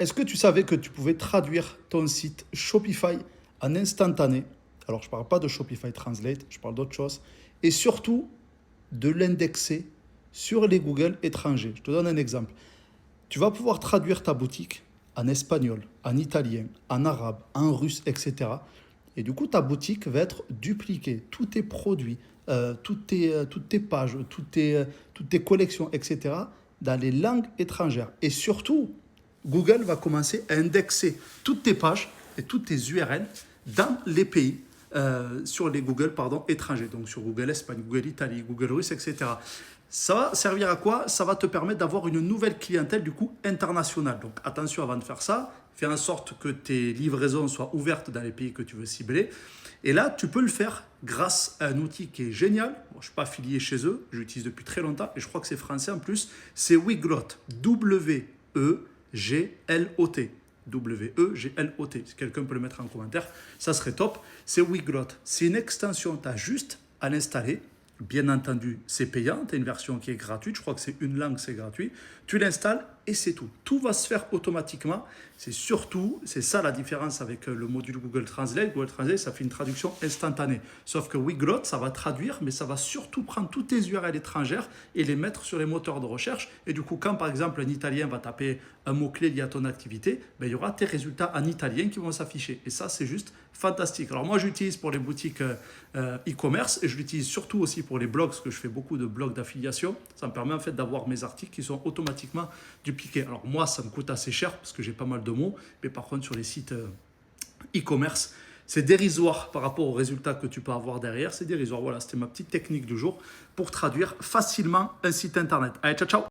Est-ce que tu savais que tu pouvais traduire ton site Shopify en instantané? Alors, je ne parle pas de Shopify Translate, je parle d'autre chose. Et surtout, de l'indexer sur les Google étrangers. Je te donne un exemple. Tu vas pouvoir traduire ta boutique en espagnol, en italien, en arabe, en russe, etc. Et du coup, ta boutique va être dupliquée. Tous tes produits, toutes tes pages, toutes tes collections, etc. dans les langues étrangères. Et surtout, Google va commencer à indexer toutes tes pages et toutes tes URL dans les pays, sur les Google étrangers, donc sur Google Espagne, Google Italie, Google Russe, etc. Ça va servir à quoi? Ça va te permettre d'avoir une nouvelle clientèle du coup internationale. Donc attention avant de faire ça, fais en sorte que tes livraisons soient ouvertes dans les pays que tu veux cibler. Et là, tu peux le faire grâce à un outil qui est génial. Moi, je ne suis pas affilié chez eux, j'utilise depuis très longtemps et je crois que c'est français en plus. C'est Weglot, W-E-G-L-O-T. W-E-G-L-O-T. Si quelqu'un peut le mettre en commentaire, ça serait top. C'est Weglot. C'est une extension, tu as juste à l'installer. Bien entendu, c'est payant. Tu as une version qui est gratuite. Je crois que c'est une langue, c'est gratuit. Tu l'installes et c'est tout. Tout va se faire automatiquement. C'est ça la différence avec le module Google Translate. Google Translate, ça fait une traduction instantanée. Sauf que Weglot, ça va traduire, mais ça va surtout prendre toutes tes URL étrangères et les mettre sur les moteurs de recherche. Et du coup, quand par exemple un Italien va taper un mot-clé lié à ton activité, ben, il y aura tes résultats en italien qui vont s'afficher. Et ça, c'est juste fantastique. Alors moi, j'utilise pour les boutiques e-commerce et je l'utilise surtout aussi pour les blogs, parce que je fais beaucoup de blogs d'affiliation. Ça me permet en fait d'avoir mes articles qui sont automatiquement dupliqués. Alors moi, ça me coûte assez cher parce que j'ai pas mal de mots, mais par contre, sur les sites e-commerce, c'est dérisoire par rapport aux résultats que tu peux avoir derrière. C'est dérisoire. Voilà, c'était ma petite technique du jour pour traduire facilement un site internet. Allez, ciao, ciao!